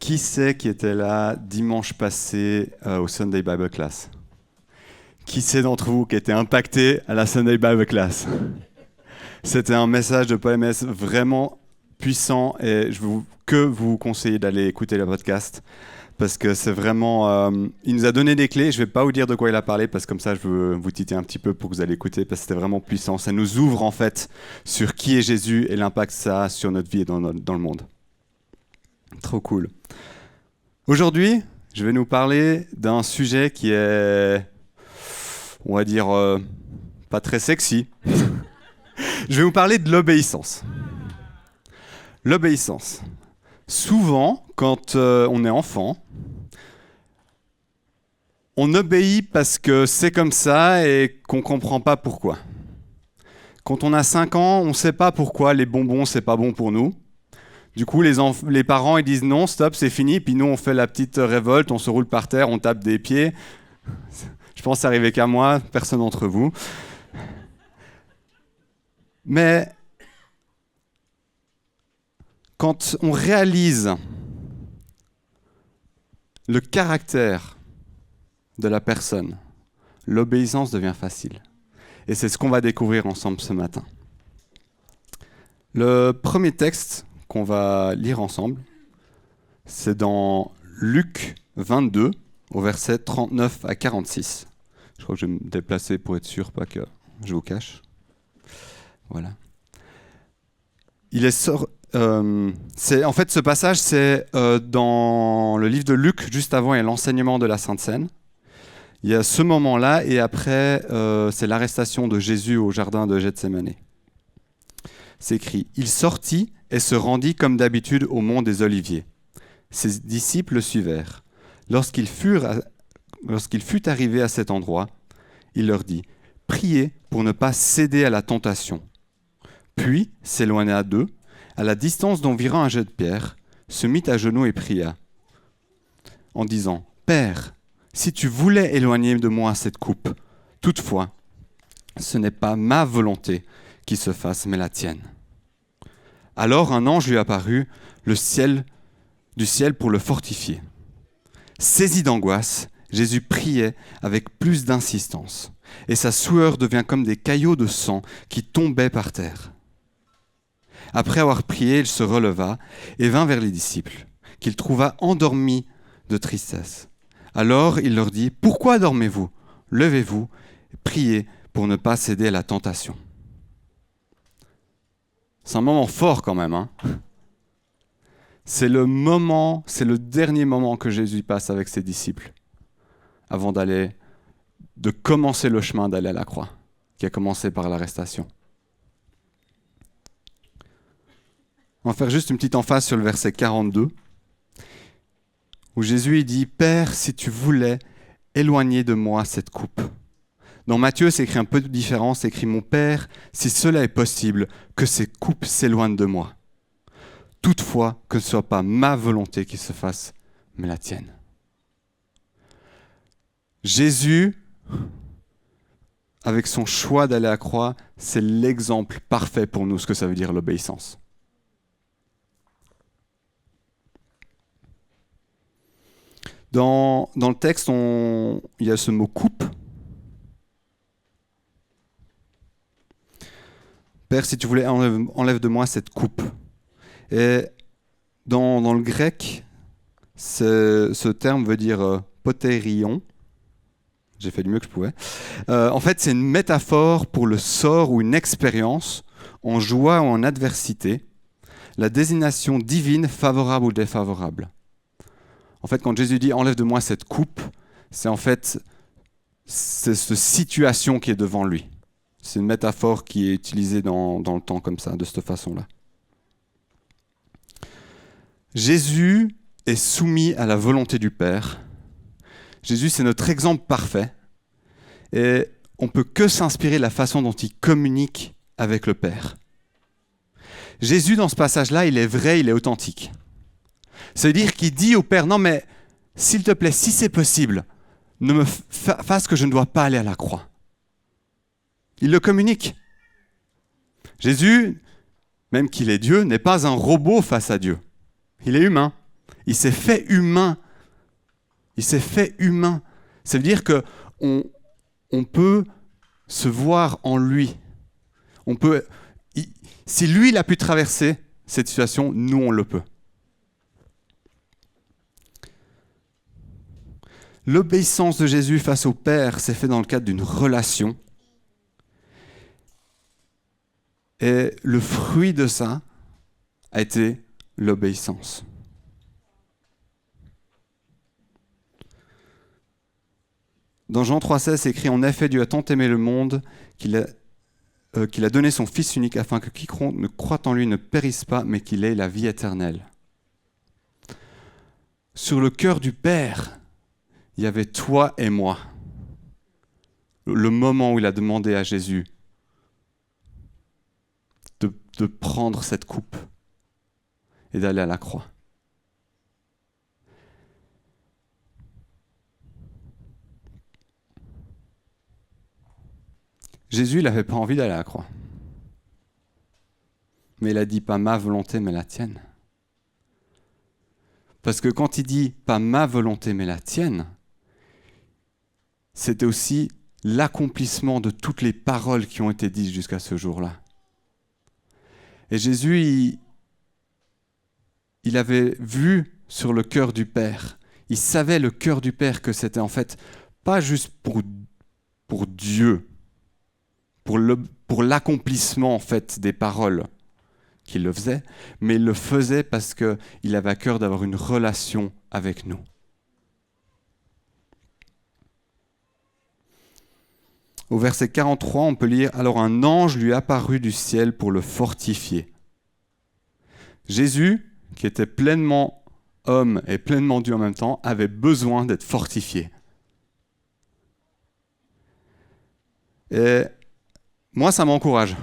Qui c'est qui était là dimanche passé au Sunday Bible Class? Qui c'est d'entre vous qui était impacté à la Sunday Bible Class? C'était un message de Paul MS vraiment puissant et je veux que vous conseiller d'aller écouter le podcast parce que c'est vraiment... il nous a donné des clés, je ne vais pas vous dire de quoi il a parlé parce que comme ça je veux vous titiller un petit peu pour que vous allez écouter parce que c'était vraiment puissant. Ça nous ouvre en fait sur qui est Jésus et l'impact que ça a sur notre vie et dans le monde. Trop cool. Aujourd'hui, je vais nous parler d'un sujet qui est, on va dire, pas très sexy. Je vais vous parler de l'obéissance. L'obéissance. Souvent, quand on est enfant, on obéit parce que c'est comme ça et qu'on ne comprend pas pourquoi. Quand on a 5 ans, on ne sait pas pourquoi les bonbons, c'est pas bon pour nous. Du coup, les parents ils disent non, stop, c'est fini. Puis nous, on fait la petite révolte, on se roule par terre, on tape des pieds. Je pense que ça n'arrivait qu'à moi, personne d'entre vous. Mais quand on réalise le caractère de la personne, l'obéissance devient facile. Et c'est ce qu'on va découvrir ensemble ce matin. Le premier texte qu'on va lire ensemble, c'est dans Luc 22, au verset 39 à 46. Je crois que je vais me déplacer pour être sûr, pas que je vous cache. Voilà. En fait, ce passage, c'est dans le livre de Luc, juste avant, il y a l'enseignement de la Sainte Seine. Il y a ce moment-là, et après, c'est l'arrestation de Jésus au jardin de Gethsémane. C'est écrit « Il sortit et se rendit comme d'habitude au mont des Oliviers. Ses disciples le suivèrent. Lorsqu'il fut arrivé à cet endroit, il leur dit « Priez pour ne pas céder à la tentation. » Puis, s'éloigna d'eux, à la distance d'environ un jet de pierre, se mit à genoux et pria, en disant « Père, si tu voulais éloigner de moi cette coupe, toutefois, ce n'est pas ma volonté qui se fasse, mais la tienne. » Alors un ange lui apparut du ciel pour le fortifier. Saisi d'angoisse, Jésus priait avec plus d'insistance, et sa sueur devint comme des caillots de sang qui tombaient par terre. Après avoir prié, il se releva et vint vers les disciples, qu'il trouva endormis de tristesse. Alors il leur dit « Pourquoi dormez-vous ? Levez-vous, priez pour ne pas céder à la tentation. » C'est un moment fort quand même. Hein. C'est le dernier moment que Jésus passe avec ses disciples avant de commencer le chemin d'aller à la croix, qui a commencé par l'arrestation. On va faire juste une petite emphase sur le verset 42, où Jésus dit « Père, si tu voulais éloigner de moi cette coupe. » Dans Matthieu, c'est écrit un peu différent, c'est écrit « Mon Père, si cela est possible, que ces coupes s'éloignent de moi. Toutefois, que ce ne soit pas ma volonté qui se fasse, mais la tienne. » Jésus, avec son choix d'aller à la croix, c'est l'exemple parfait pour nous, ce que ça veut dire l'obéissance. Dans le texte, il y a ce mot « coupe ». Père, si tu voulais, enlève de moi cette coupe. Et dans le grec, ce terme veut dire potérion. J'ai fait du mieux que je pouvais. En fait, c'est une métaphore pour le sort ou une expérience en joie ou en adversité, la désignation divine favorable ou défavorable. En fait, quand Jésus dit « enlève de moi cette coupe », c'est en fait cette situation qui est devant lui. C'est une métaphore qui est utilisée dans le temps comme ça, de cette façon-là. Jésus est soumis à la volonté du Père. Jésus, c'est notre exemple parfait. Et on ne peut que s'inspirer de la façon dont il communique avec le Père. Jésus, dans ce passage-là, il est vrai, il est authentique. Ça veut dire qu'il dit au Père, non mais, s'il te plaît, si c'est possible, ne me fasse que je ne dois pas aller à la croix. Il le communique. Jésus, même qu'il est Dieu, n'est pas un robot face à Dieu. Il est humain. Il s'est fait humain. Il s'est fait humain. Ça veut dire qu'on peut se voir en lui. Si lui, il a pu traverser cette situation, nous, on le peut. L'obéissance de Jésus face au Père s'est faite dans le cadre d'une relation. Et le fruit de ça a été l'obéissance. Dans Jean 3,16, c'est écrit « En effet, Dieu a tant aimé le monde qu'il a donné son Fils unique afin que quiconque ne croit en lui ne périsse pas, mais qu'il ait la vie éternelle. » Sur le cœur du Père, il y avait toi et moi. Le moment où il a demandé à Jésus de prendre cette coupe et d'aller à la croix. Jésus, il n'avait pas envie d'aller à la croix. Mais il a dit pas ma volonté, mais la tienne. Parce que quand il dit pas ma volonté, mais la tienne, c'était aussi l'accomplissement de toutes les paroles qui ont été dites jusqu'à ce jour-là. Et Jésus, il avait vu sur le cœur du Père. Il savait le cœur du Père que c'était en fait pas juste pour Dieu, pour l'accomplissement en fait des paroles qu'il le faisait, mais il le faisait parce qu'il avait à cœur d'avoir une relation avec nous. Au verset 43, on peut lire « Alors un ange lui apparut du ciel pour le fortifier. » Jésus, qui était pleinement homme et pleinement Dieu en même temps, avait besoin d'être fortifié. Et moi, ça m'encourage.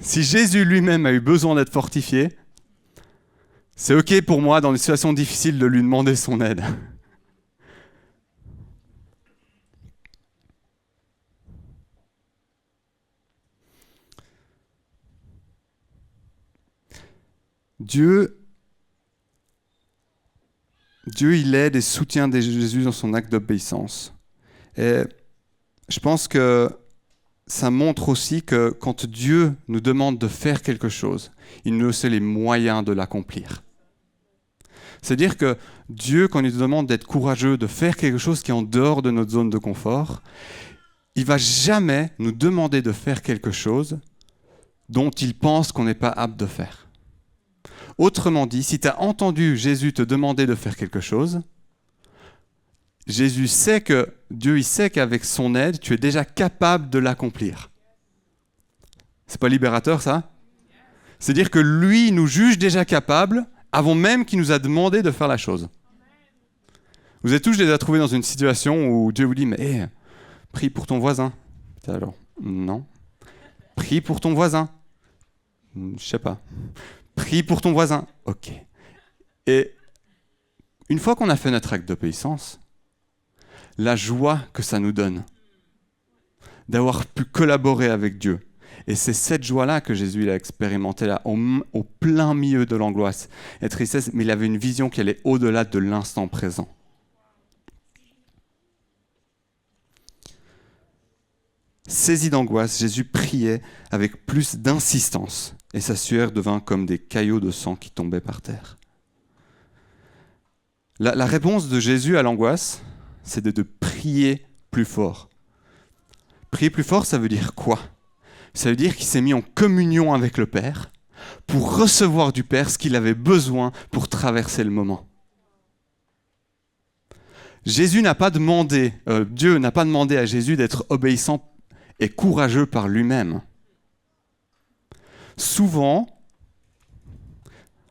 Si Jésus lui-même a eu besoin d'être fortifié, c'est OK pour moi, dans des situations difficiles, de lui demander son aide. Dieu, il aide et soutient Jésus dans son acte d'obéissance. Et je pense que ça montre aussi que quand Dieu nous demande de faire quelque chose, il nous donne les moyens de l'accomplir. C'est-à-dire que Dieu, quand il nous demande d'être courageux, de faire quelque chose qui est en dehors de notre zone de confort, il ne va jamais nous demander de faire quelque chose dont il pense qu'on n'est pas apte de faire. Autrement dit, si tu as entendu Jésus te demander de faire quelque chose, Jésus sait que, Dieu il sait qu'avec son aide, tu es déjà capable de l'accomplir. C'est pas libérateur ça ? C'est-à-dire que lui nous juge déjà capables avant même qu'il nous a demandé de faire la chose. Vous êtes tous déjà trouvés dans une situation où Dieu vous dit « Mais prie pour ton voisin. » Alors, non. Prie pour ton voisin. Je sais pas. Prie pour ton voisin. Ok. Et une fois qu'on a fait notre acte d'obéissance, la joie que ça nous donne d'avoir pu collaborer avec Dieu. Et c'est cette joie-là que Jésus a expérimentée là, au plein milieu de l'angoisse et tristesse, mais il avait une vision qui allait au-delà de l'instant présent. Saisi d'angoisse, Jésus priait avec plus d'insistance et sa sueur devint comme des caillots de sang qui tombaient par terre. La réponse de Jésus à l'angoisse, c'est de prier plus fort. Prier plus fort, ça veut dire quoi ? Ça veut dire qu'il s'est mis en communion avec le Père pour recevoir du Père ce qu'il avait besoin pour traverser le moment. Dieu n'a pas demandé à Jésus d'être obéissant et courageux par lui-même. Souvent,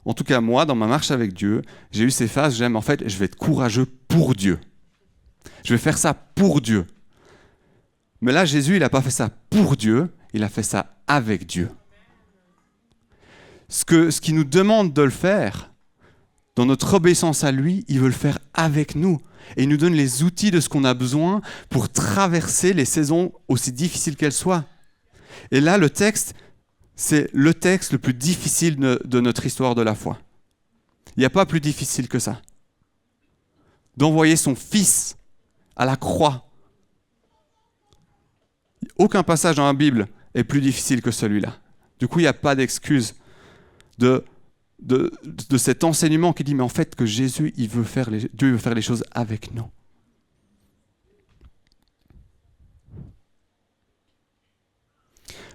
en tout cas moi, dans ma marche avec Dieu, j'ai eu ces phases où je vais être courageux pour Dieu. Je vais faire ça pour Dieu. Mais là, Jésus, il n'a pas fait ça pour Dieu, il a fait ça avec Dieu. Ce qu'il nous demande de le faire, dans notre obéissance à lui, il veut le faire avec nous. Et il nous donne les outils de ce qu'on a besoin pour traverser les saisons aussi difficiles qu'elles soient. Et là, le texte, c'est le texte le plus difficile de notre histoire de la foi. Il n'y a pas plus difficile que ça. D'envoyer son Fils à la croix. Aucun passage dans la Bible est plus difficile que celui-là. Du coup, il n'y a pas d'excuse de cet enseignement qui dit, mais en fait, que Dieu veut faire les choses avec nous.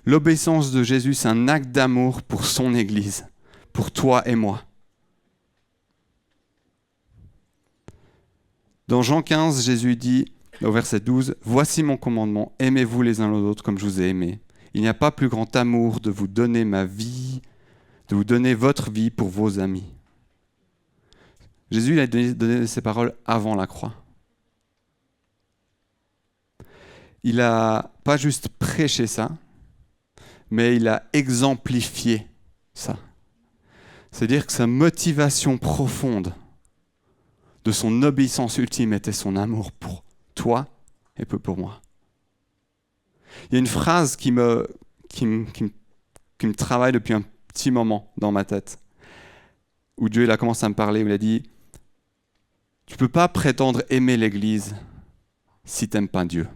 L'obéissance de Jésus, c'est un acte d'amour pour son Église, pour toi et moi. Dans Jean 15, Jésus dit, au verset 12, « Voici mon commandement, aimez-vous les uns les autres comme je vous ai aimé. Il n'y a pas plus grand amour de vous donner ma vie, de vous donner votre vie pour vos amis. » Jésus il a donné ces paroles avant la croix. Il n'a pas juste prêché ça, mais il a exemplifié ça. C'est-à-dire que sa motivation profonde de son obéissance ultime était son amour pour toi et pour moi. Il y a une phrase qui me travaille depuis un petit moment dans ma tête, où Dieu il a commencé à me parler, où il a dit « Tu ne peux pas prétendre aimer l'Église si tu n'aimes pas Dieu.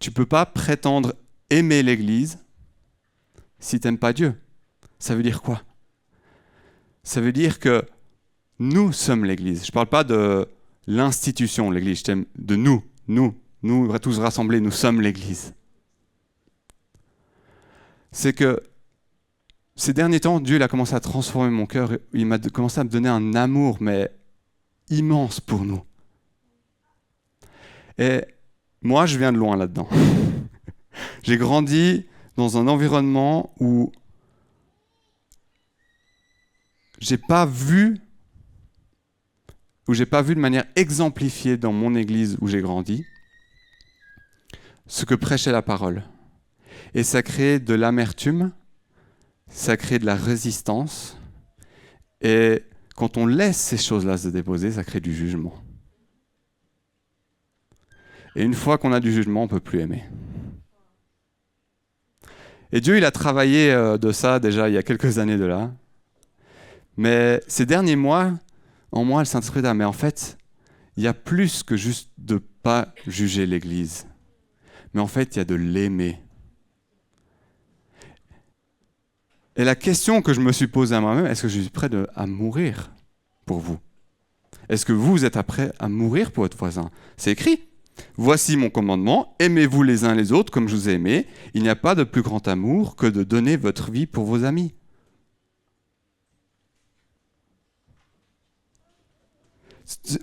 Tu ne peux pas prétendre aimer l'Église si tu n'aimes pas Dieu. » Ça veut dire quoi? Ça veut dire que nous sommes l'Église. Je ne parle pas de l'institution, l'Église, je t'aime de nous tous rassemblés, nous sommes l'Église. C'est que ces derniers temps, Dieu il a commencé à transformer mon cœur, il m'a commencé à me donner un amour, mais immense pour nous. Et moi, je viens de loin là-dedans. J'ai grandi dans un environnement où j'ai pas vu de manière exemplifiée dans mon église où j'ai grandi ce que prêchait la parole. Et ça crée de l'amertume, ça crée de la résistance, et quand on laisse ces choses-là se déposer, ça crée du jugement. Et une fois qu'on a du jugement, on ne peut plus aimer. Et Dieu, il a travaillé de ça déjà il y a quelques années de là. Mais ces derniers mois, en moi, le Saint-Esprit dit, mais en fait, il y a plus que juste de ne pas juger l'Église. Mais en fait, il y a de l'aimer. Et la question que je me suis posée à moi-même, est-ce que je suis prêt à mourir pour vous? Est-ce que vous êtes prêt à mourir pour votre voisin? C'est écrit. Voici mon commandement, aimez-vous les uns les autres comme je vous ai aimé. Il n'y a pas de plus grand amour que de donner votre vie pour vos amis.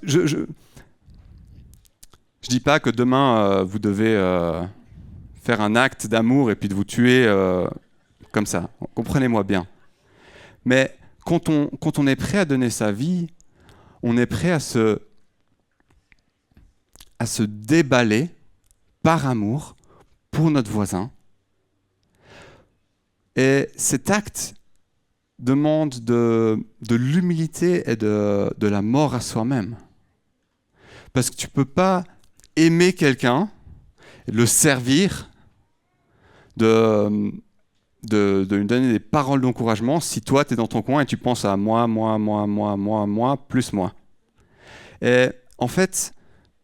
Je dis pas que demain vous devez faire un acte d'amour et puis de vous tuer comme ça. Comprenez-moi bien. Mais quand on est prêt à donner sa vie, on est prêt à se déballer par amour pour notre voisin. Et cet acte demande de l'humilité et de la mort à soi-même. Parce que tu ne peux pas aimer quelqu'un, le servir, de lui donner des paroles d'encouragement si toi, tu es dans ton coin et tu penses à moi, plus moi. Et en fait,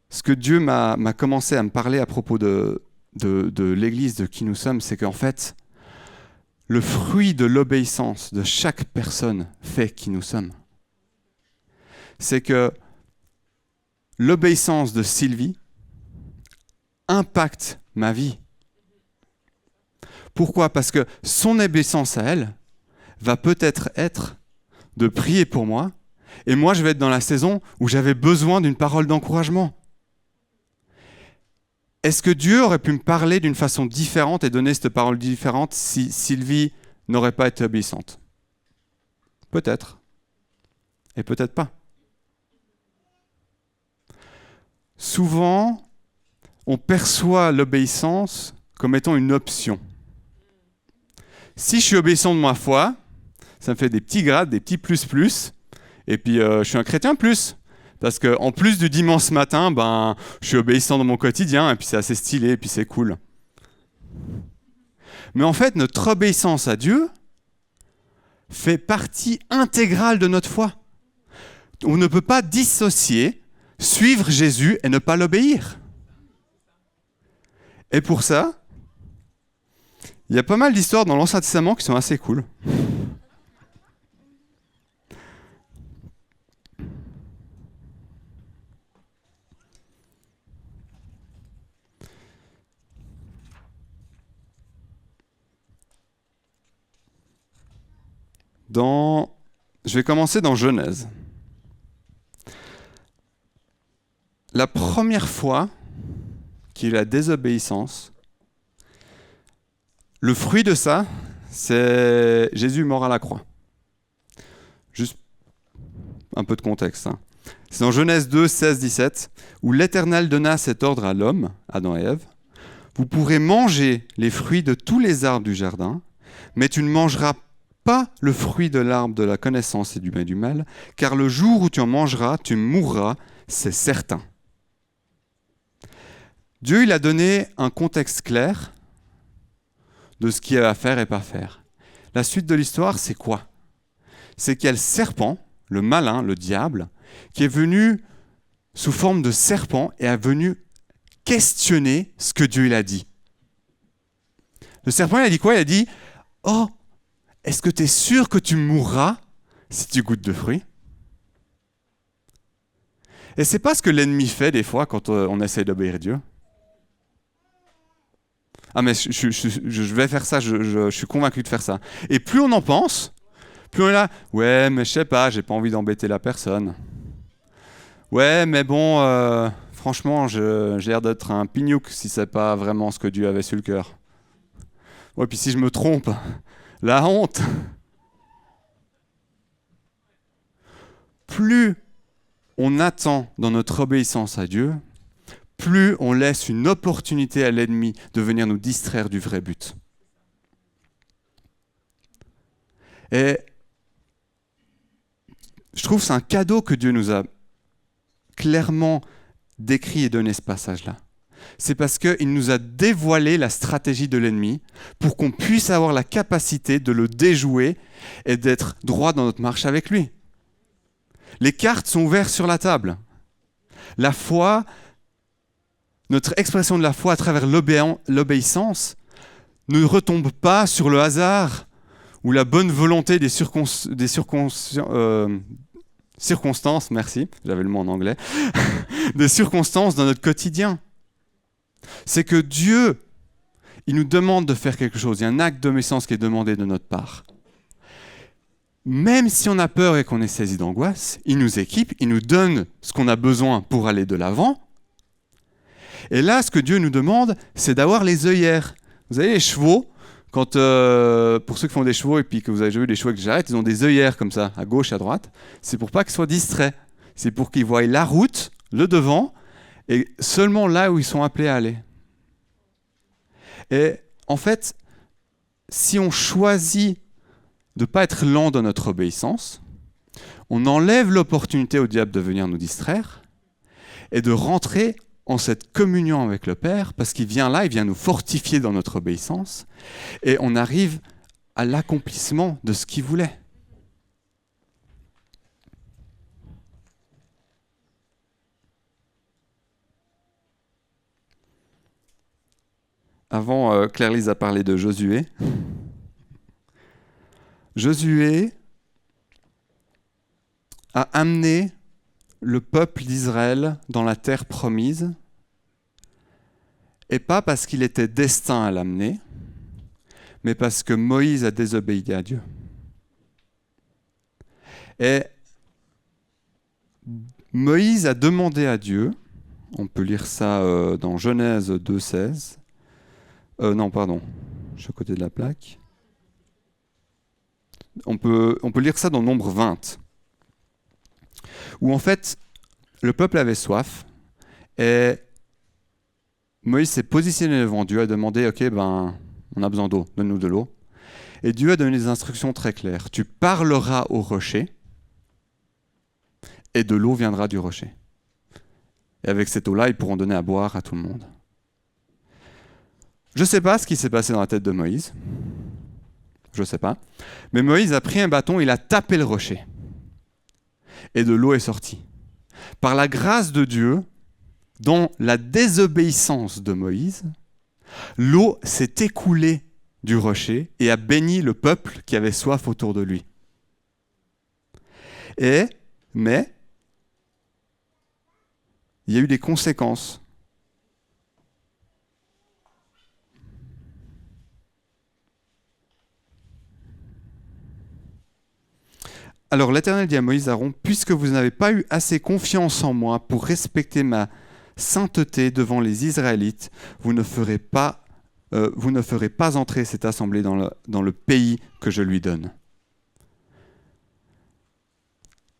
ce que Dieu m'a commencé à me parler à propos de l'Église, de qui nous sommes, c'est qu'en fait, le fruit de l'obéissance de chaque personne fait qui nous sommes. C'est que l'obéissance de Sylvie impacte ma vie. Pourquoi? Parce que son obéissance à elle va peut-être être de prier pour moi, et moi je vais être dans la saison où j'avais besoin d'une parole d'encouragement. Est-ce que Dieu aurait pu me parler d'une façon différente et donner cette parole différente si Sylvie n'aurait pas été obéissante? Peut-être. Et peut-être pas. Souvent, on perçoit l'obéissance comme étant une option. Si je suis obéissant de ma foi, ça me fait des petits grades, des petits plus, et puis je suis un chrétien plus. Parce qu'en plus du dimanche matin, je suis obéissant dans mon quotidien, et puis c'est assez stylé, et puis c'est cool. Mais en fait, notre obéissance à Dieu, fait partie intégrale de notre foi. On ne peut pas dissocier suivre Jésus et ne pas l'obéir. Et pour ça, il y a pas mal d'histoires dans l'Ancien Testament qui sont assez cool. Je vais commencer dans Genèse. La première fois qu'il y a eu la désobéissance, le fruit de ça, c'est Jésus mort à la croix. Juste un peu de contexte. C'est dans Genèse 2, 16, 17, où l'Éternel donna cet ordre à l'homme, Adam et Ève. Vous pourrez manger les fruits de tous les arbres du jardin, mais tu ne mangeras pas le fruit de l'arbre de la connaissance et du bien et du mal, car le jour où tu en mangeras, tu mourras, c'est certain. Dieu, il a donné un contexte clair de ce qu'il y a à faire et pas faire. La suite de l'histoire, c'est quoi? C'est qu'il y a le serpent, le malin, le diable, qui est venu sous forme de serpent et est venu questionner ce que Dieu il a dit. Le serpent, il a dit quoi? Il a dit « Oh, est-ce que tu es sûr que tu mourras si tu goûtes de fruits ?» Et c'est pas ce que l'ennemi fait des fois quand on essaie d'obéir à Dieu. Ah mais je vais faire ça, je suis convaincu de faire ça. Et plus on en pense, plus on est là, ouais mais je sais pas, j'ai pas envie d'embêter la personne. Ouais mais bon, franchement j'ai l'air d'être un pignouk si c'est pas vraiment ce que Dieu avait sur le cœur. Ouais puis si je me trompe, la honte. Plus on attend dans notre obéissance à Dieu, plus on laisse une opportunité à l'ennemi de venir nous distraire du vrai but. Et je trouve que c'est un cadeau que Dieu nous a clairement décrit et donné ce passage-là. C'est parce qu'il nous a dévoilé la stratégie de l'ennemi pour qu'on puisse avoir la capacité de le déjouer et d'être droit dans notre marche avec lui. Les cartes sont ouvertes sur la table. La foi, notre expression de la foi à travers l'obéissance ne retombe pas sur le hasard ou la bonne volonté des circonstances, merci, j'avais le mot en anglais, des circonstances dans notre quotidien. C'est que Dieu, il nous demande de faire quelque chose, il y a un acte d'obéissance qui est demandé de notre part. Même si on a peur et qu'on est saisi d'angoisse, il nous équipe, il nous donne ce qu'on a besoin pour aller de l'avant. Et là, ce que Dieu nous demande, c'est d'avoir les œillères. Vous avez les chevaux, pour ceux qui font des chevaux et puis que vous avez déjà vu des chevaux avec des jarrettes, ils ont des œillères comme ça, à gauche, à droite. C'est pour pas qu'ils soient distraits. C'est pour qu'ils voient la route, le devant, et seulement là où ils sont appelés à aller. Et en fait, si on choisit de ne pas être lent dans notre obéissance, on enlève l'opportunité au diable de venir nous distraire et de rentrer en cette communion avec le Père, parce qu'il vient là, il vient nous fortifier dans notre obéissance, et on arrive à l'accomplissement de ce qu'il voulait. Avant, Claire-Lise a parlé de Josué. Josué a amené le peuple d'Israël dans la terre promise, et pas parce qu'il était destin à l'amener, mais parce que Moïse a désobéi à Dieu. Et Moïse a demandé à Dieu, on peut lire ça dans Genèse 2,16, non pardon, je suis à côté de la plaque. On peut lire ça dans Nombre 20, où en fait, le peuple avait soif, et Moïse s'est positionné devant Dieu, a demandé, ok, on a besoin d'eau, donne-nous de l'eau. Et Dieu a donné des instructions très claires. Tu parleras au rocher, et de l'eau viendra du rocher. Et avec cette eau-là, ils pourront donner à boire à tout le monde. Je ne sais pas ce qui s'est passé dans la tête de Moïse. je ne sais pas. Mais Moïse a pris un bâton, il a tapé le rocher. Et de l'eau est sortie. Par la grâce de Dieu, dans la désobéissance de Moïse, l'eau s'est écoulée du rocher et a béni le peuple qui avait soif autour de lui. Mais il y a eu des conséquences. Alors l'Éternel dit à Moïse et Aaron, puisque vous n'avez pas eu assez confiance en moi pour respecter ma sainteté devant les Israélites, vous ne ferez pas entrer cette assemblée dans le pays que je lui donne.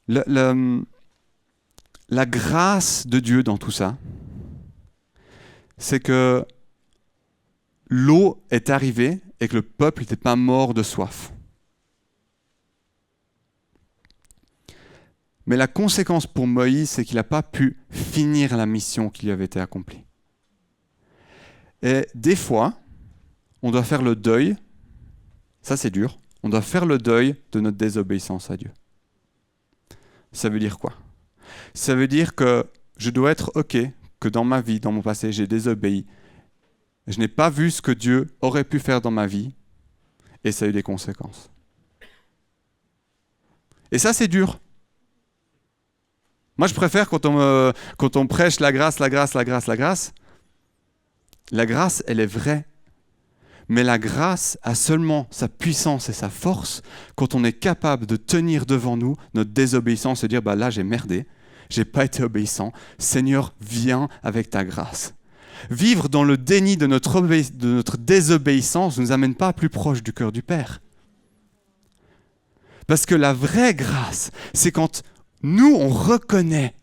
La grâce de Dieu dans tout ça, c'est que l'eau est arrivée et que le peuple n'était pas mort de soif. Mais la conséquence pour Moïse, c'est qu'il n'a pas pu finir la mission qui lui avait été accomplie. Et des fois, on doit faire le deuil, ça c'est dur, on doit faire le deuil de notre désobéissance à Dieu. Ça veut dire quoi ? Ça veut dire que je dois être OK, que dans ma vie, dans mon passé, j'ai désobéi. Je n'ai pas vu ce que Dieu aurait pu faire dans ma vie, et ça a eu des conséquences. Et ça c'est dur. Moi, je préfère quand on prêche la grâce, la grâce, elle est vraie. Mais la grâce a seulement sa puissance et sa force quand on est capable de tenir devant nous notre désobéissance et dire « là, j'ai merdé, j'ai pas été obéissant. Seigneur, viens avec ta grâce. » Vivre dans le déni de notre désobéissance ne nous amène pas plus proche du cœur du Père. Parce que la vraie grâce, c'est quand nous, on reconnaît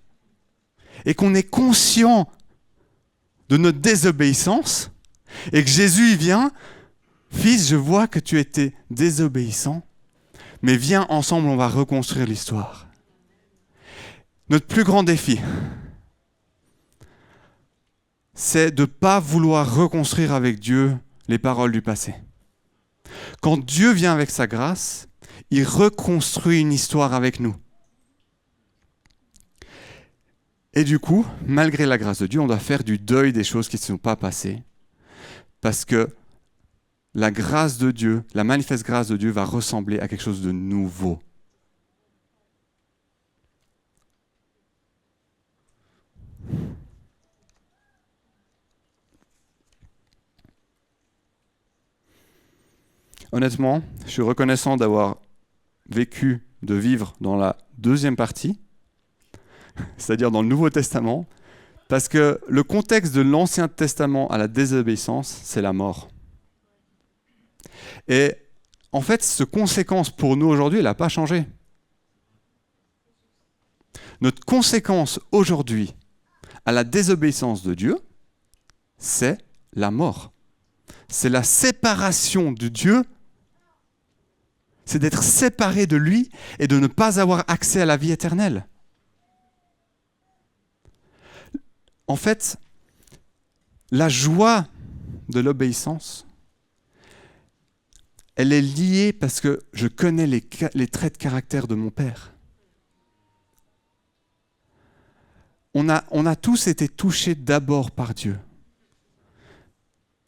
et qu'on est conscient de notre désobéissance et que Jésus vient, Fils, je vois que tu étais désobéissant, mais viens ensemble, on va reconstruire l'histoire. Notre plus grand défi, c'est de ne pas vouloir reconstruire avec Dieu les paroles du passé. Quand Dieu vient avec sa grâce, il reconstruit une histoire avec nous. Et du coup, malgré la grâce de Dieu, on doit faire du deuil des choses qui ne sont pas passées. Parce que la grâce de Dieu, la manifeste grâce de Dieu va ressembler à quelque chose de nouveau. Honnêtement, je suis reconnaissant d'avoir de vivre dans la deuxième partie, c'est-à-dire dans le Nouveau Testament, parce que le contexte de l'Ancien Testament à la désobéissance, c'est la mort. Et en fait, cette conséquence pour nous aujourd'hui, elle n'a pas changé. Notre conséquence aujourd'hui à la désobéissance de Dieu, c'est la mort. C'est la séparation de Dieu, c'est d'être séparé de lui et de ne pas avoir accès à la vie éternelle. En fait, la joie de l'obéissance, elle est liée parce que je connais les traits de caractère de mon Père. On a tous été touchés d'abord par Dieu.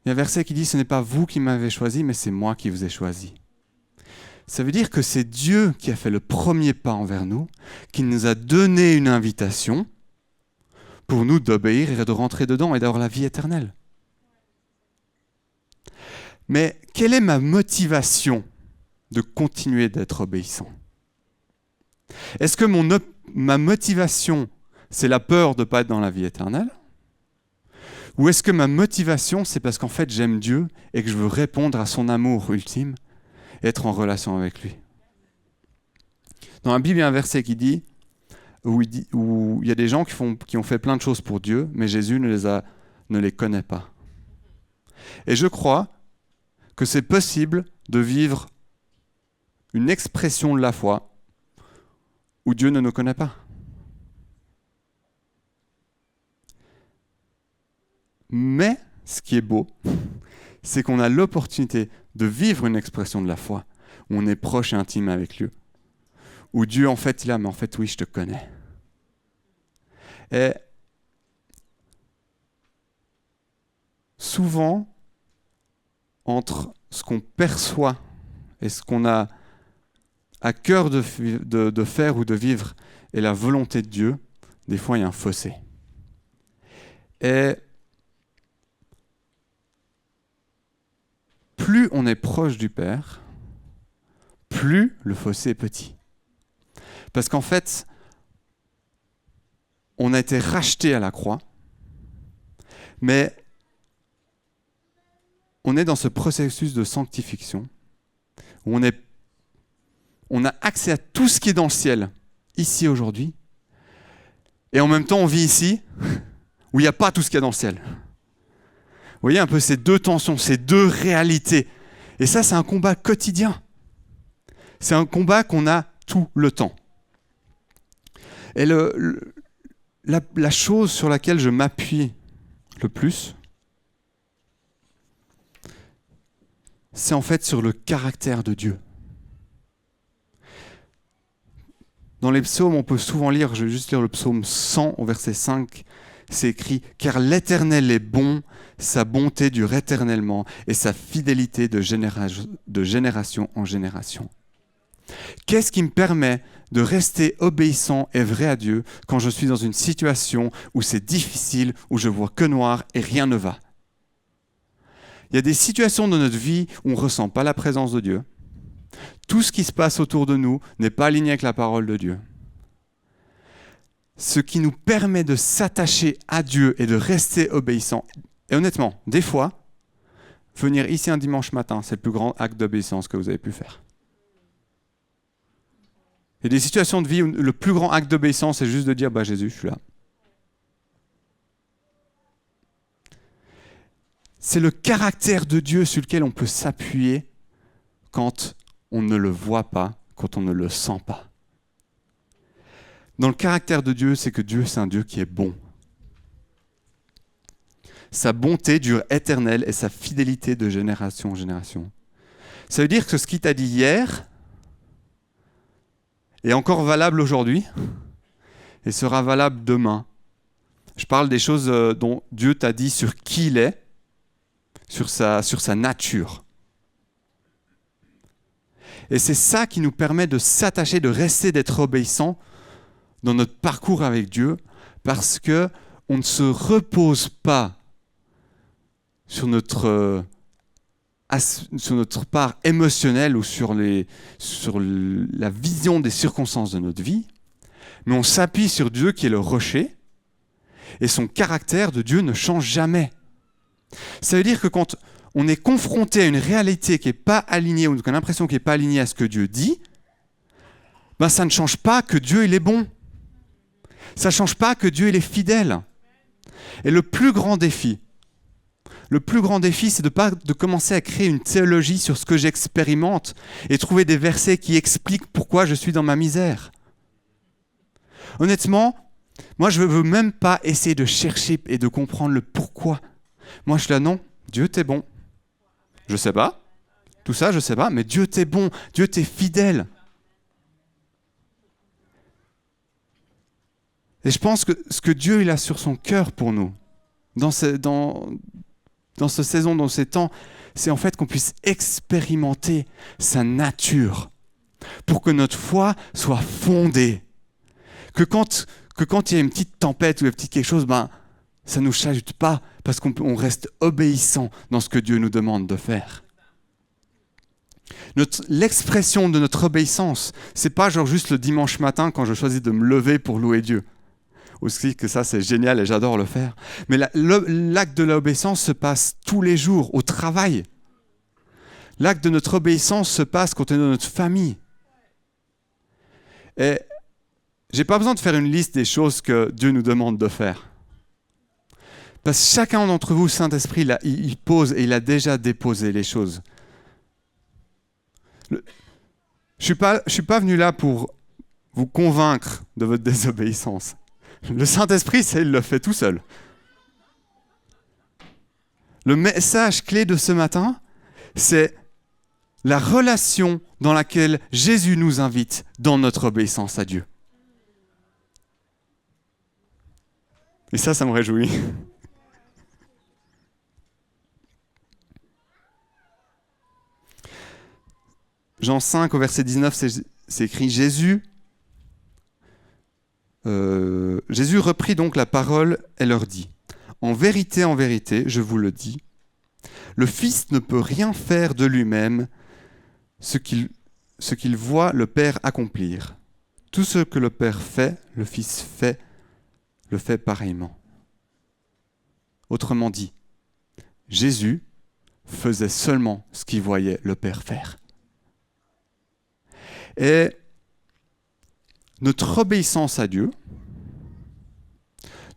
Il y a un verset qui dit « Ce n'est pas vous qui m'avez choisi, mais c'est moi qui vous ai choisi ». Ça veut dire que c'est Dieu qui a fait le premier pas envers nous, qui nous a donné une invitation pour nous d'obéir et de rentrer dedans et d'avoir la vie éternelle. Mais quelle est ma motivation de continuer d'être obéissant ? Est-ce que ma motivation, c'est la peur de ne pas être dans la vie éternelle ? Ou est-ce que ma motivation, c'est parce qu'en fait j'aime Dieu et que je veux répondre à son amour ultime et être en relation avec lui ? Dans la Bible, il y a un verset qui dit où il y a des gens qui ont fait plein de choses pour Dieu, mais Jésus ne les connaît pas. Et je crois que c'est possible de vivre une expression de la foi où Dieu ne nous connaît pas. Mais ce qui est beau, c'est qu'on a l'opportunité de vivre une expression de la foi où on est proche et intime avec lui. Où Dieu, en fait, il est là, mais en fait, oui, je te connais. Et souvent, entre ce qu'on perçoit et ce qu'on a à cœur de faire ou de vivre et la volonté de Dieu, des fois, il y a un fossé. Et plus on est proche du Père, plus le fossé est petit. Parce qu'en fait, on a été racheté à la croix, mais on est dans ce processus de sanctification où on a accès à tout ce qui est dans le ciel, ici, aujourd'hui, et en même temps, on vit ici, où il n'y a pas tout ce qu'il y a dans le ciel. Vous voyez un peu ces deux tensions, ces deux réalités. Et ça, c'est un combat quotidien. C'est un combat qu'on a tout le temps. Et la chose sur laquelle je m'appuie le plus, c'est en fait sur le caractère de Dieu. Dans les psaumes, on peut souvent lire, je vais juste lire le psaume 100 au verset 5, c'est écrit « Car l'Éternel est bon, sa bonté dure éternellement et sa fidélité de génération en génération. » Qu'est-ce qui me permet de rester obéissant et vrai à Dieu quand je suis dans une situation où c'est difficile, où je vois que noir et rien ne va? Il y a des situations dans notre vie où on ne ressent pas la présence de Dieu. Tout ce qui se passe autour de nous n'est pas aligné avec la parole de Dieu. Ce qui nous permet de s'attacher à Dieu et de rester obéissant. Et honnêtement, des fois, venir ici un dimanche matin, c'est le plus grand acte d'obéissance que vous avez pu faire. Il y a des situations de vie où le plus grand acte d'obéissance, c'est juste de dire « Jésus, je suis là ». C'est le caractère de Dieu sur lequel on peut s'appuyer quand on ne le voit pas, quand on ne le sent pas. Dans le caractère de Dieu, c'est que Dieu, c'est un Dieu qui est bon. Sa bonté dure éternelle et sa fidélité de génération en génération. Ça veut dire que ce qu'il t'a dit hier est encore valable aujourd'hui et sera valable demain. Je parle des choses dont Dieu t'a dit sur qui il est, sur sa nature. Et c'est ça qui nous permet de s'attacher, de rester, d'être obéissant dans notre parcours avec Dieu, parce qu'on ne se repose pas sur notre part émotionnelle ou sur la vision des circonstances de notre vie, mais on s'appuie sur Dieu qui est le rocher, et son caractère de Dieu ne change jamais. Ça veut dire que quand on est confronté à une réalité qui n'est pas alignée, ou qu'on a l'impression qu'elle n'est pas alignée à ce que Dieu dit, ça ne change pas que Dieu il est bon. Ça ne change pas que Dieu il est fidèle. Et le plus grand défi, c'est de commencer à créer une théologie sur ce que j'expérimente et trouver des versets qui expliquent pourquoi je suis dans ma misère. Honnêtement, moi je ne veux même pas essayer de chercher et de comprendre le pourquoi. Moi je suis là, non, Dieu t'es bon. Je sais pas, tout ça je sais pas, mais Dieu t'es bon, Dieu t'es fidèle. Et je pense que ce que Dieu il a sur son cœur pour nous, dans cette saison, dans ces temps, c'est en fait qu'on puisse expérimenter sa nature pour que notre foi soit fondée. Que quand il y a une petite tempête ou une petite quelque chose, ça ne nous chahute pas parce qu'on reste obéissant dans ce que Dieu nous demande de faire. L'expression de notre obéissance, c'est pas genre juste le dimanche matin quand je choisis de me lever pour louer Dieu. Aussi que ça c'est génial et j'adore le faire. Mais l'acte de l'obéissance se passe tous les jours au travail. L'acte de notre obéissance se passe quand on est dans notre famille. Et j'ai pas besoin de faire une liste des choses que Dieu nous demande de faire. Parce que chacun d'entre vous, Saint-Esprit, il pose et il a déjà déposé les choses. Je suis pas venu là pour vous convaincre de votre désobéissance. Le Saint-Esprit, il le fait tout seul. Le message clé de ce matin, c'est la relation dans laquelle Jésus nous invite dans notre obéissance à Dieu. Et ça me réjouit. Jean 5, au verset 19, c'est écrit « Jésus reprit donc la parole et leur dit « en vérité, je vous le dis, le Fils ne peut rien faire de lui-même ce qu'il voit le Père accomplir. Tout ce que le Père fait, le Fils le fait pareillement. » Autrement dit, Jésus faisait seulement ce qu'il voyait le Père faire. Et notre obéissance à Dieu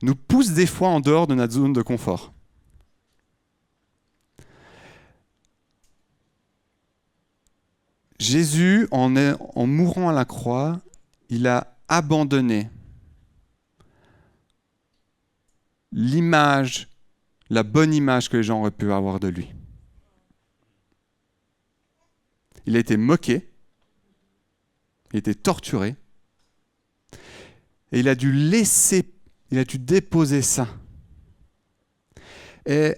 nous pousse des fois en dehors de notre zone de confort. Jésus, en mourant à la croix, il a abandonné l'image, la bonne image que les gens auraient pu avoir de lui. Il a été moqué, il a été torturé, et il a dû déposer ça. Et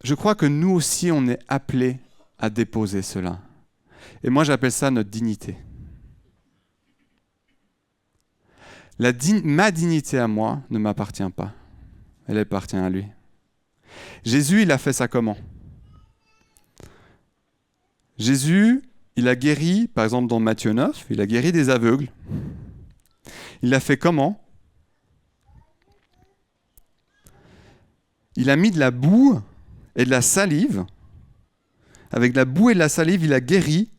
je crois que nous aussi, on est appelés à déposer cela. Et moi, j'appelle ça notre dignité. Ma dignité à moi ne m'appartient pas. Elle appartient à lui. Jésus, il a fait ça comment ? Jésus, il a guéri, par exemple dans Matthieu 9, il a guéri des aveugles. Il l'a fait comment ? Il a mis de la boue et de la salive. Avec de la boue et de la salive, il a guéri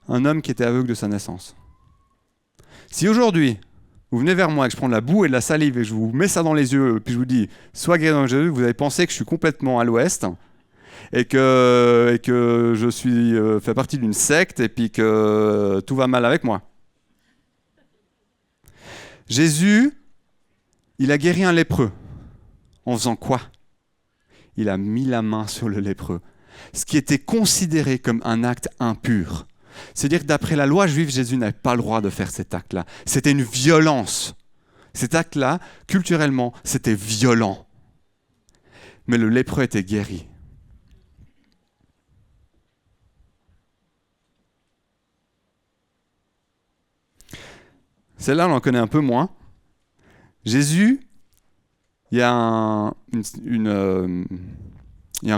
un homme qui était aveugle de sa naissance. Si aujourd'hui, vous venez vers moi et que je prends de la boue et de la salive et je vous mets ça dans les yeux, puis je vous dis « Sois guéri dans Jésus », vous allez penser que je suis complètement à l'ouest et que je fais partie d'une secte et puis que tout va mal avec moi. Jésus, il a guéri un lépreux. En faisant quoi ? Il a mis la main sur le lépreux. Ce qui était considéré comme un acte impur. C'est-à-dire que d'après la loi juive, Jésus n'avait pas le droit de faire cet acte-là. C'était une violence. Cet acte-là, culturellement, c'était violent. Mais le lépreux était guéri. Celle-là, on en connaît un peu moins. Jésus, il y a un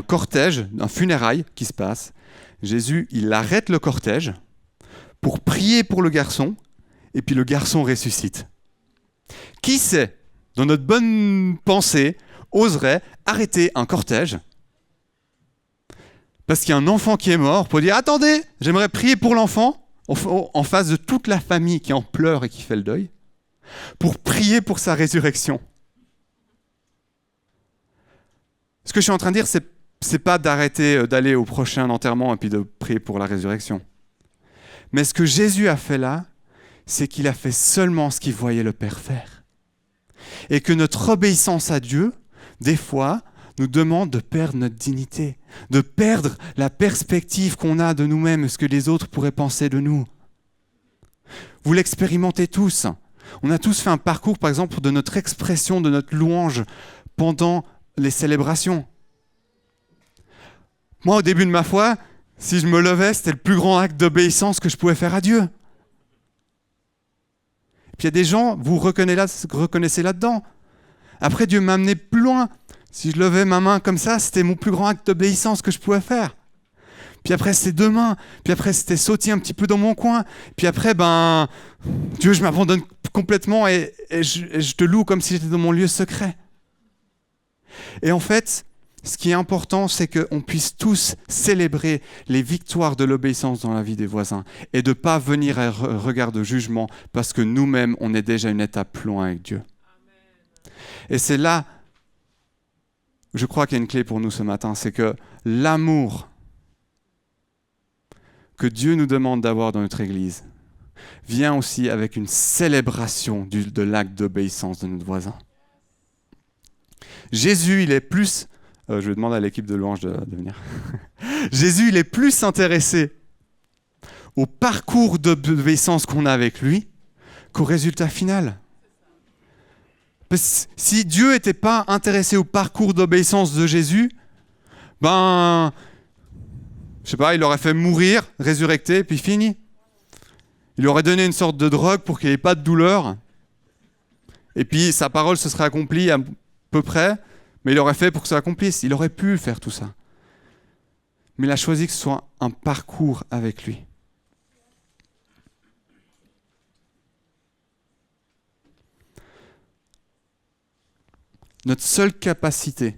cortège, un funérail qui se passe. Jésus, il arrête le cortège pour prier pour le garçon, et puis le garçon ressuscite. Qui sait, dans notre bonne pensée, oserait arrêter un cortège parce qu'il y a un enfant qui est mort pour dire « Attendez, j'aimerais prier pour l'enfant » en face de toute la famille qui en pleure et qui fait le deuil, pour prier pour sa résurrection. Ce que je suis en train de dire, c'est pas d'arrêter d'aller au prochain enterrement et puis de prier pour la résurrection. Mais ce que Jésus a fait là, c'est qu'il a fait seulement ce qu'il voyait le Père faire. Et que notre obéissance à Dieu, des fois, nous demande de perdre notre dignité, de perdre la perspective qu'on a de nous-mêmes, ce que les autres pourraient penser de nous. Vous l'expérimentez tous. On a tous fait un parcours, par exemple, de notre expression, de notre louange pendant les célébrations. Moi, au début de ma foi, si je me levais, c'était le plus grand acte d'obéissance que je pouvais faire à Dieu. Et puis il y a des gens, vous reconnaissez là-dedans. Après, Dieu m'a amené plus loin. Si je levais ma main comme ça, c'était mon plus grand acte d'obéissance que je pouvais faire. Puis après, c'était 2 mains. Puis après, c'était sauter un petit peu dans mon coin. Puis après, Dieu, je m'abandonne complètement et je te loue comme si j'étais dans mon lieu secret. Et en fait, ce qui est important, c'est qu'on puisse tous célébrer les victoires de l'obéissance dans la vie des voisins et de ne pas venir à un regard de jugement parce que nous-mêmes, on est déjà une étape plus loin avec Dieu. Amen. Et c'est là, je crois qu'il y a une clé pour nous ce matin, c'est que l'amour que Dieu nous demande d'avoir dans notre Église vient aussi avec une célébration de l'acte d'obéissance de notre voisin. Jésus, il est plus... je vais demander à l'équipe de louange de venir. Jésus, il est plus intéressé au parcours d'obéissance qu'on a avec lui qu'au résultat final. Parce que si Dieu n'était pas intéressé au parcours d'obéissance de Jésus, je sais pas, il aurait fait mourir, résurrecter, puis fini. Il aurait donné une sorte de drogue pour qu'il n'y ait pas de douleur. Et puis sa parole se serait accomplie à peu près, mais il aurait fait pour que ça s'accomplisse. Il aurait pu faire tout ça. Mais il a choisi que ce soit un parcours avec lui. Notre seule capacité,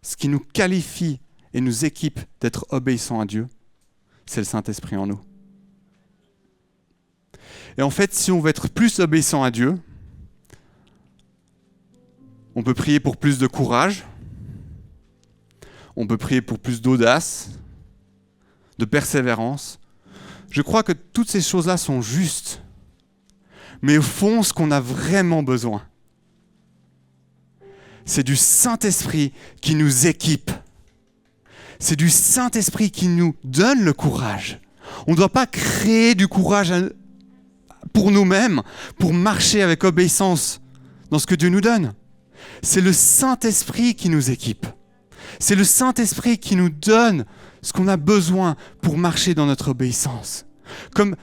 ce qui nous qualifie et nous équipe d'être obéissants à Dieu, c'est le Saint-Esprit en nous. Et en fait, si on veut être plus obéissant à Dieu, on peut prier pour plus de courage, on peut prier pour plus d'audace, de persévérance. Je crois que toutes ces choses-là sont justes. Mais au fond, ce qu'on a vraiment besoin, c'est du Saint-Esprit qui nous équipe. C'est du Saint-Esprit qui nous donne le courage. On ne doit pas créer du courage pour nous-mêmes, pour marcher avec obéissance dans ce que Dieu nous donne. C'est le Saint-Esprit qui nous équipe. C'est le Saint-Esprit qui nous donne ce qu'on a besoin pour marcher dans notre obéissance. Comme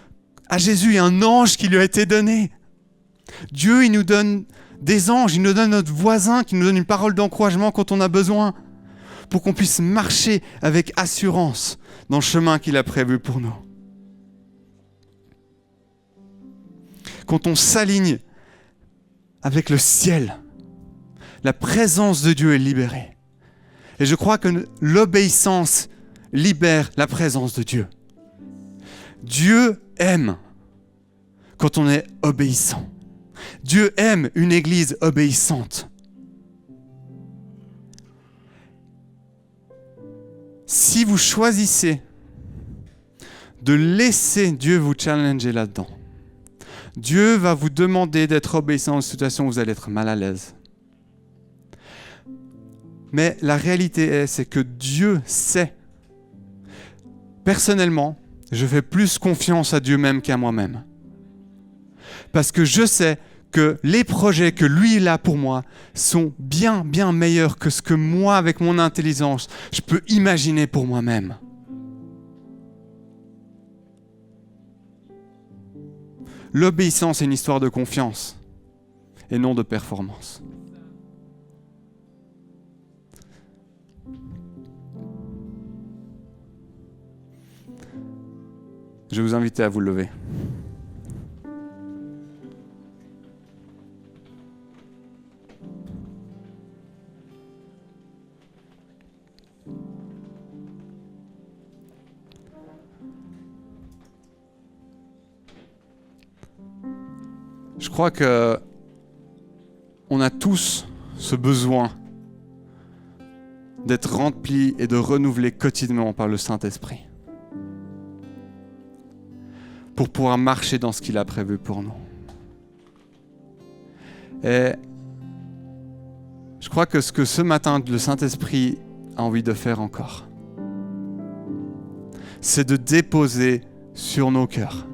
à Jésus, il y a un ange qui lui a été donné. Dieu, il nous donne des anges, il nous donne notre voisin qui nous donne une parole d'encouragement quand on a besoin, pour qu'on puisse marcher avec assurance dans le chemin qu'il a prévu pour nous. Quand on s'aligne avec le ciel, la présence de Dieu est libérée. Et je crois que l'obéissance libère la présence de Dieu. Dieu aime quand on est obéissant. Dieu aime une église obéissante. Si vous choisissez de laisser Dieu vous challenger là-dedans, Dieu va vous demander d'être obéissant dans une situation où vous allez être mal à l'aise. Mais la réalité c'est que Dieu sait. Personnellement, je fais plus confiance à Dieu même qu'à moi-même. Parce que je sais que les projets que lui il a pour moi sont bien, bien meilleurs que ce que moi, avec mon intelligence, je peux imaginer pour moi-même. L'obéissance est une histoire de confiance et non de performance. Je vais vous inviter à vous lever. Je crois que on a tous ce besoin d'être remplis et de renouveler quotidiennement par le Saint-Esprit pour pouvoir marcher dans ce qu'il a prévu pour nous. Et je crois que ce matin, le Saint-Esprit a envie de faire encore, c'est de déposer sur nos cœurs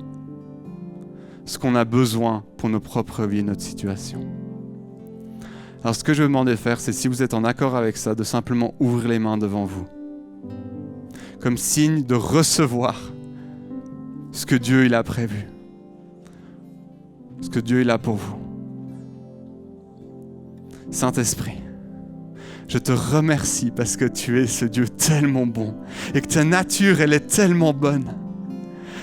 ce qu'on a besoin pour nos propres vies et notre situation. Alors ce que je vais vous demander de faire, c'est, si vous êtes en accord avec ça, de simplement ouvrir les mains devant vous, comme signe de recevoir ce que Dieu il a prévu, ce que Dieu il a pour vous. Saint-Esprit, je te remercie parce que tu es ce Dieu tellement bon et que ta nature elle est tellement bonne.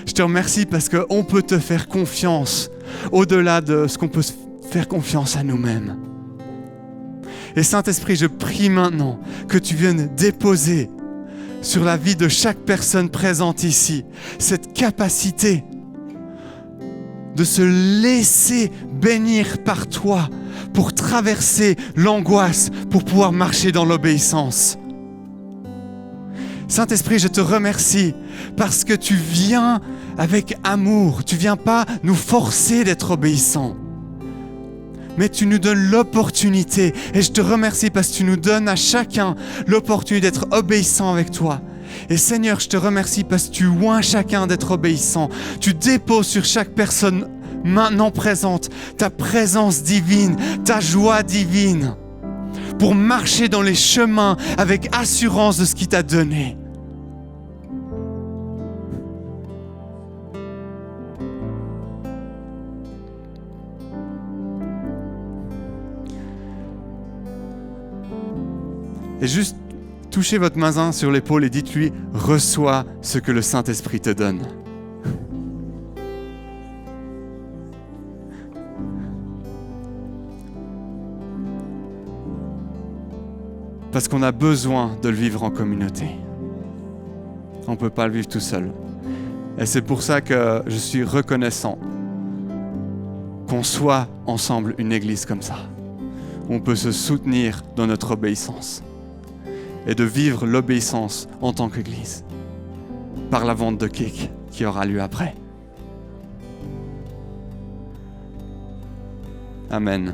Je te remercie parce qu'on peut te faire confiance au-delà de ce qu'on peut faire confiance à nous-mêmes. Et Saint-Esprit, je prie maintenant que tu viennes déposer sur la vie de chaque personne présente ici cette capacité de se laisser bénir par toi pour traverser l'angoisse, pour pouvoir marcher dans l'obéissance. Saint-Esprit, je te remercie parce que tu viens avec amour. Tu ne viens pas nous forcer d'être obéissants, mais tu nous donnes l'opportunité. Et je te remercie parce que tu nous donnes à chacun l'opportunité d'être obéissant avec toi. Et Seigneur, je te remercie parce que tu oins chacun d'être obéissant. Tu déposes sur chaque personne maintenant présente ta présence divine, ta joie divine, pour marcher dans les chemins avec assurance de ce qu'il t'a donné. Et juste touchez votre main sur l'épaule et dites-lui, reçois ce que le Saint-Esprit te donne. Parce qu'on a besoin de le vivre en communauté. On ne peut pas le vivre tout seul. Et c'est pour ça que je suis reconnaissant qu'on soit ensemble une église comme ça. On peut se soutenir dans notre obéissance et de vivre l'obéissance en tant qu'église par la vente de cake qui aura lieu après. Amen.